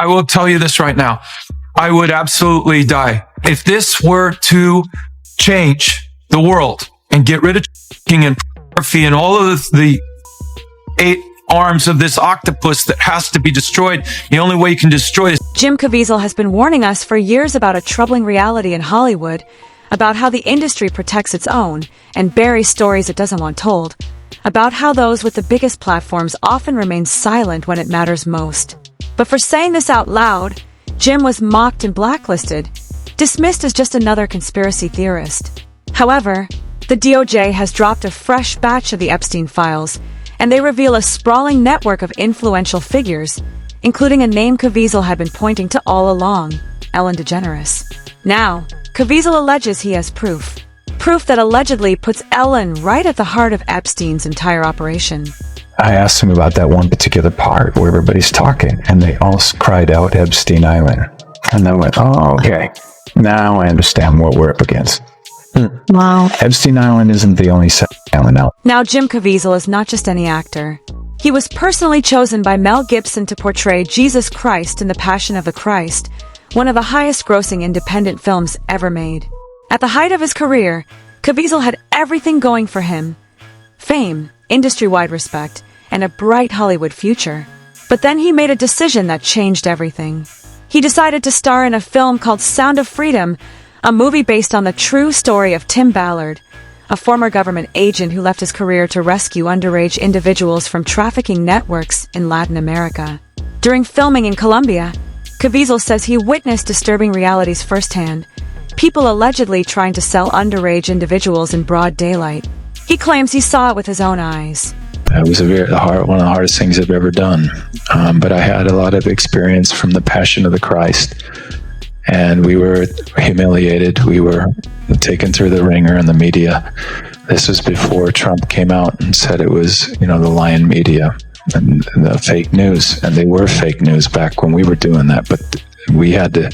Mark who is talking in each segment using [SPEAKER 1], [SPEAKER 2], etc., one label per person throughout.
[SPEAKER 1] I will tell you this right now. I would absolutely die. If this were to change the world and get rid of trafficking and pornography and all of the 8 arms of this octopus that has to be destroyed, the only way you can destroy it.
[SPEAKER 2] Jim Caviezel has been warning us for years about a troubling reality in Hollywood, about how the industry protects its own and buries stories it doesn't want told, about how those with the biggest platforms often remain silent when it matters most. But for saying this out loud, Jim was mocked and blacklisted, dismissed as just another conspiracy theorist. However, the DOJ has dropped a fresh batch of the Epstein files, and they reveal a sprawling network of influential figures, including a name Caviezel had been pointing to all along, Ellen DeGeneres. Now, Caviezel alleges he has proof that allegedly puts Ellen right at the heart of Epstein's entire operation.
[SPEAKER 3] I asked him about that one particular part where everybody's talking, and they all cried out Epstein Island. And I went, oh, okay. Now I understand what we're up against.
[SPEAKER 2] Wow.
[SPEAKER 3] Epstein Island isn't the only island out.
[SPEAKER 2] Now, Jim Caviezel is not just any actor. He was personally chosen by Mel Gibson to portray Jesus Christ in The Passion of the Christ, one of the highest-grossing independent films ever made. At the height of his career, Caviezel had everything going for him: fame, industry-wide respect, and a bright Hollywood future. But then he made a decision that changed everything. He decided to star in a film called Sound of Freedom, a movie based on the true story of Tim Ballard, a former government agent who left his career to rescue underage individuals from trafficking networks in Latin America. During filming in Colombia, Caviezel says he witnessed disturbing realities firsthand, people allegedly trying to sell underage individuals in broad daylight. He claims he saw it with his own eyes.
[SPEAKER 4] It was one of the hardest things I've ever done. But I had a lot of experience from the Passion of the Christ. And we were humiliated. We were taken through the ringer in the media. This was before Trump came out and said it was, the lying media and the fake news. And they were fake news back when we were doing that. But we had to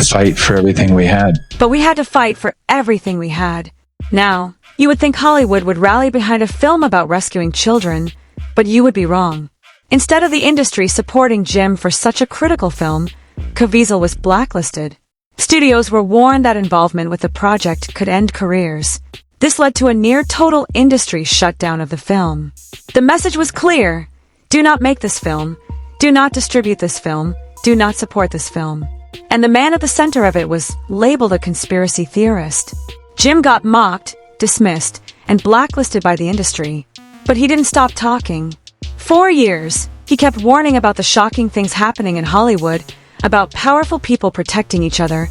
[SPEAKER 4] fight for everything we had.
[SPEAKER 2] But we had to fight for everything we had. Now, you would think Hollywood would rally behind a film about rescuing children, but you would be wrong. Instead of the industry supporting Jim for such a critical film, Caviezel was blacklisted. Studios were warned that involvement with the project could end careers. This led to a near-total industry shutdown of the film. The message was clear: do not make this film, do not distribute this film, do not support this film. And the man at the center of it was labeled a conspiracy theorist. Jim got mocked, dismissed, and blacklisted by the industry. But he didn't stop talking. For years, he kept warning about the shocking things happening in Hollywood, about powerful people protecting each other,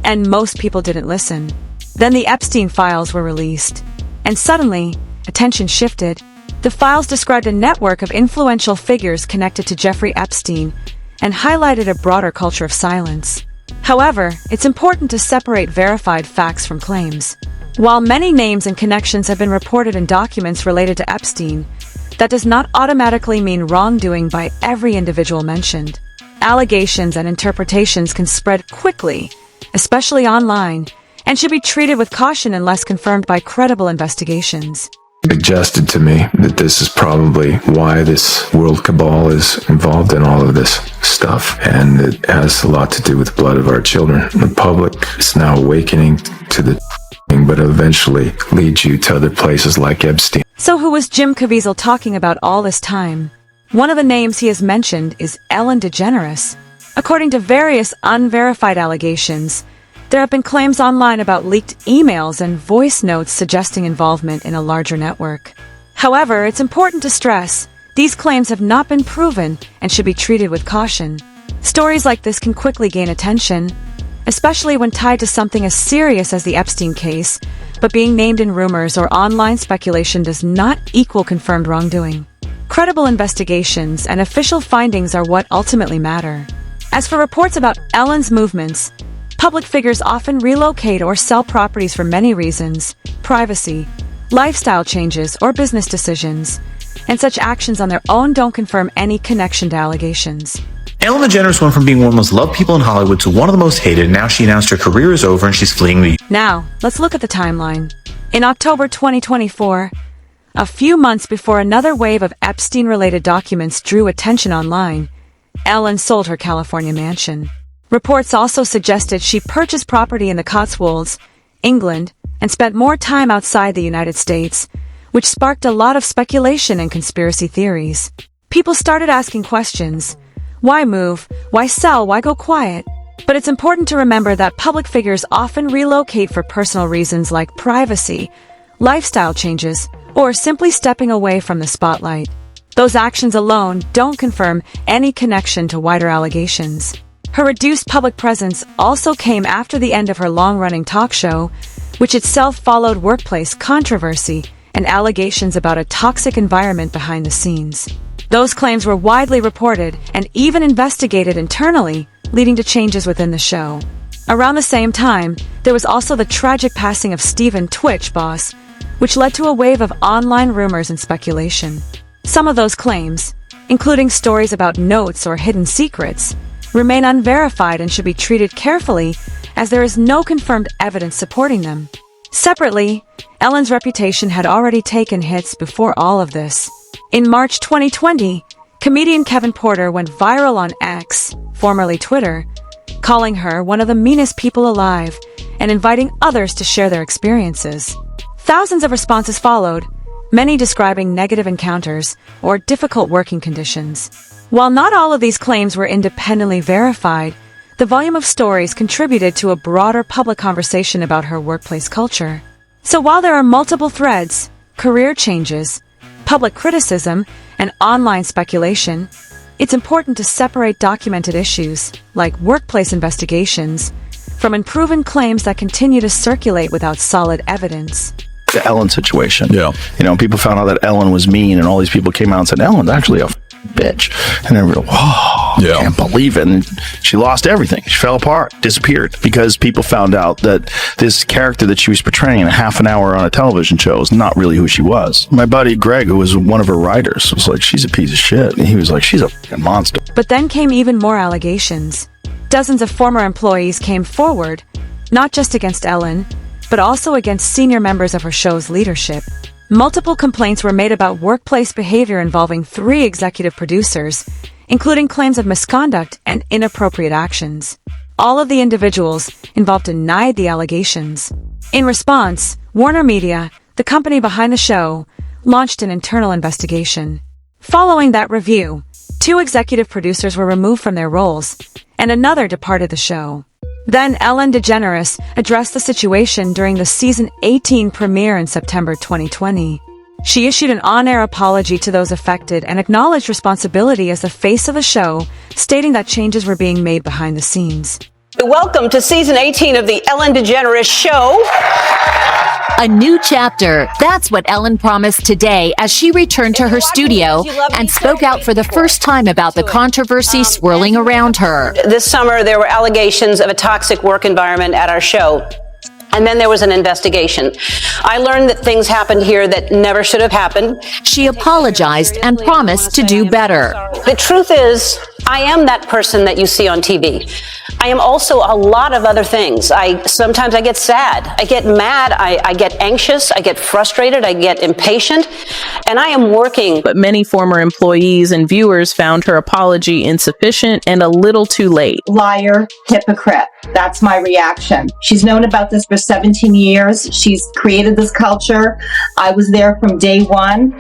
[SPEAKER 2] and most people didn't listen. Then the Epstein files were released, and suddenly, attention shifted. The files described a network of influential figures connected to Jeffrey Epstein and highlighted a broader culture of silence. However, it's important to separate verified facts from claims. While many names and connections have been reported in documents related to Epstein, that does not automatically mean wrongdoing by every individual mentioned. Allegations and interpretations can spread quickly, especially online, and should be treated with caution unless confirmed by credible investigations.
[SPEAKER 3] Suggested to me that this is probably why this world cabal is involved in all of this stuff, and it has a lot to do with the blood of our children. The public is now awakening to the but eventually leads you to other places like Epstein.
[SPEAKER 2] So who was Jim Caviezel talking about all this time? One of the names he has mentioned is Ellen DeGeneres. According to various unverified allegations, there have been claims online about leaked emails and voice notes suggesting involvement in a larger network. However, it's important to stress, these claims have not been proven and should be treated with caution. Stories like this can quickly gain attention, especially when tied to something as serious as the Epstein case, but being named in rumors or online speculation does not equal confirmed wrongdoing. Credible investigations and official findings are what ultimately matter. As for reports about Ellen's movements, public figures often relocate or sell properties for many reasons: privacy, lifestyle changes, or business decisions, and such actions on their own don't confirm any connection to allegations.
[SPEAKER 5] Ellen DeGeneres went from being one of the most loved people in Hollywood to one of the most hated, and now she announced her career is over and she's fleeing the U.S.
[SPEAKER 2] Now, let's look at the timeline. In October 2024, a few months before another wave of Epstein-related documents drew attention online, Ellen sold her California mansion. Reports also suggested she purchased property in the Cotswolds, England, and spent more time outside the United States, which sparked a lot of speculation and conspiracy theories. People started asking questions. Why move? Why sell? Why go quiet? But it's important to remember that public figures often relocate for personal reasons like privacy, lifestyle changes, or simply stepping away from the spotlight. Those actions alone don't confirm any connection to wider allegations. Her reduced public presence also came after the end of her long-running talk show, which itself followed workplace controversy and allegations about a toxic environment behind the scenes. Those claims were widely reported and even investigated internally, leading to changes within the show. Around the same time, there was also the tragic passing of Stephen Twitch Boss, which led to a wave of online rumors and speculation. Some of those claims, including stories about notes or hidden secrets, remain unverified and should be treated carefully as there is no confirmed evidence supporting them. Separately, Ellen's reputation had already taken hits before all of this. In March 2020, comedian Kevin Porter went viral on X, formerly Twitter, calling her one of the meanest people alive and inviting others to share their experiences. Thousands of responses followed, many describing negative encounters or difficult working conditions. While not all of these claims were independently verified, the volume of stories contributed to a broader public conversation about her workplace culture. So while there are multiple threads, career changes, public criticism, and online speculation, it's important to separate documented issues, like workplace investigations, from unproven claims that continue to circulate without solid evidence.
[SPEAKER 6] The Ellen situation.
[SPEAKER 7] Yeah.
[SPEAKER 6] You know, people found out that Ellen was mean, and all these people came out and said, Ellen's actually a bitch. And everybody, whoa,
[SPEAKER 7] Yeah.
[SPEAKER 6] can't believe it. And she lost everything. She fell apart, disappeared, because people found out that this character that she was portraying in a half an hour on a television show is not really who she was. My buddy Greg, who was one of her writers, was like, she's a piece of shit. And he was like, she's a fucking monster.
[SPEAKER 2] But then came even more allegations. Dozens of former employees came forward, not just against Ellen, but also against senior members of her show's leadership. Multiple complaints were made about workplace behavior involving 3 executive producers, including claims of misconduct and inappropriate actions. All of the individuals involved denied the allegations. In response, Warner Media, the company behind the show, launched an internal investigation. Following that review, 2 executive producers were removed from their roles, and another departed the show. Then Ellen DeGeneres addressed the situation during the season 18 premiere in September 2020. She issued an on-air apology to those affected and acknowledged responsibility as the face of the show, stating that changes were being made behind the scenes.
[SPEAKER 8] Welcome to season 18 of the Ellen DeGeneres Show.
[SPEAKER 9] A new chapter. That's what Ellen promised today as she returned to her studio and spoke out for the first time about the controversy swirling around her.
[SPEAKER 8] This summer, there were allegations of a toxic work environment at our show. And then there was an investigation. I learned that things happened here that never should have happened.
[SPEAKER 9] She apologized and promised to do better.
[SPEAKER 8] The truth is, I am that person that you see on TV. I am also a lot of other things. Sometimes I get sad, I get mad, I get anxious, I get frustrated, I get impatient, and I am working.
[SPEAKER 10] But many former employees and viewers found her apology insufficient and a little too late.
[SPEAKER 11] Liar, hypocrite. That's my reaction. She's known about this for 17 years. She's created this culture. I was there from day one.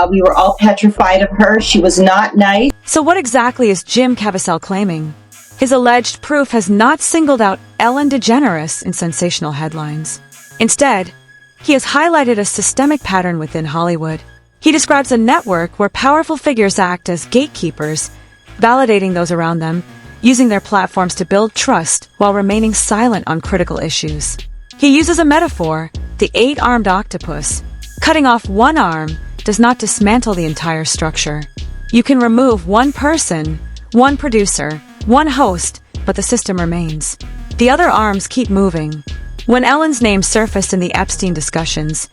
[SPEAKER 11] We were all petrified of her. She was not nice.
[SPEAKER 2] So what exactly is Jim Caviezel claiming? His alleged proof has not singled out Ellen DeGeneres in sensational headlines. Instead, he has highlighted a systemic pattern within Hollywood. He describes a network where powerful figures act as gatekeepers, validating those around them, using their platforms to build trust while remaining silent on critical issues. He uses a metaphor, the 8-armed octopus. Cutting off one arm does not dismantle the entire structure. You can remove one person, one producer, one host, but the system remains. The other arms keep moving. When Ellen's name surfaced in the Epstein discussions,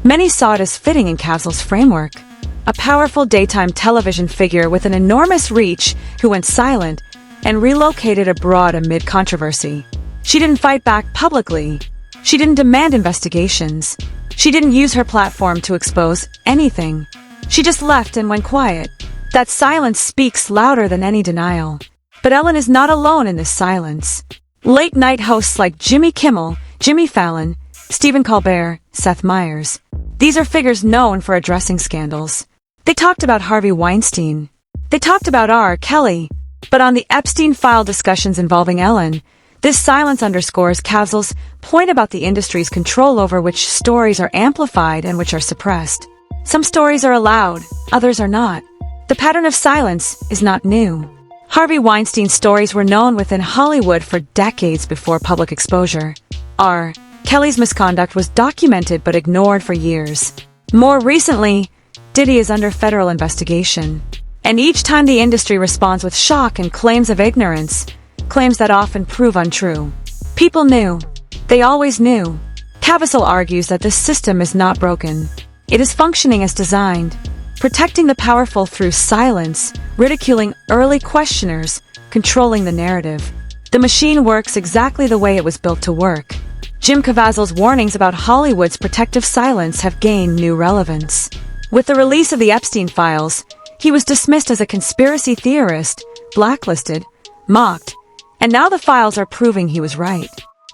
[SPEAKER 2] many saw it as fitting in Caviezel's framework. A powerful daytime television figure with an enormous reach who went silent and relocated abroad amid controversy. She didn't fight back publicly. She didn't demand investigations. She didn't use her platform to expose anything. She just left and went quiet. That silence speaks louder than any denial. But Ellen is not alone in this silence. Late-night hosts like Jimmy Kimmel, Jimmy Fallon, Stephen Colbert, Seth Meyers. These are figures known for addressing scandals. They talked about Harvey Weinstein. They talked about R. Kelly. But on the Epstein file discussions involving Ellen, this silence underscores Caviezel's point about the industry's control over which stories are amplified and which are suppressed. Some stories are allowed, others are not. The pattern of silence is not new. Harvey Weinstein's stories were known within Hollywood for decades before public exposure. R. Kelly's misconduct was documented but ignored for years. More recently, Diddy is under federal investigation. And each time the industry responds with shock and claims of ignorance, claims that often prove untrue. People knew. They always knew. Caviezel argues that this system is not broken. It is functioning as designed, protecting the powerful through silence, ridiculing early questioners, controlling the narrative. The machine works exactly the way it was built to work. Jim Caviezel's warnings about Hollywood's protective silence have gained new relevance. With the release of the Epstein files, he was dismissed as a conspiracy theorist, blacklisted, mocked, and now the files are proving he was right.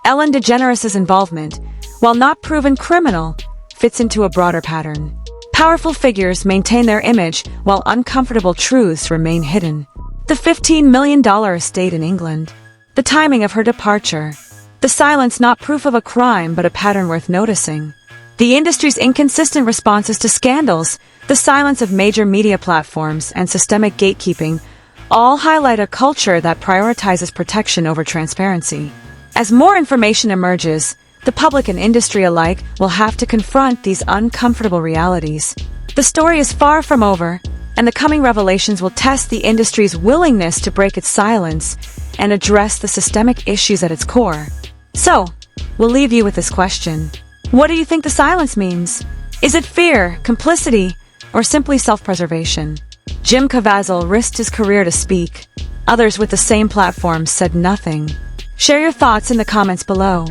[SPEAKER 2] Ellen DeGeneres' involvement, while not proven criminal, fits into a broader pattern. Powerful figures maintain their image while uncomfortable truths remain hidden. The $15 million estate in England. The timing of her departure. The silence not proof of a crime but a pattern worth noticing. The industry's inconsistent responses to scandals, the silence of major media platforms, and systemic gatekeeping all highlight a culture that prioritizes protection over transparency. As more information emerges, the public and industry alike will have to confront these uncomfortable realities. The story is far from over, and the coming revelations will test the industry's willingness to break its silence and address the systemic issues at its core. So, we'll leave you with this question. What do you think the silence means? Is it fear, complicity, or simply self-preservation? Jim Caviezel risked his career to speak. Others with the same platform said nothing. Share your thoughts in the comments below.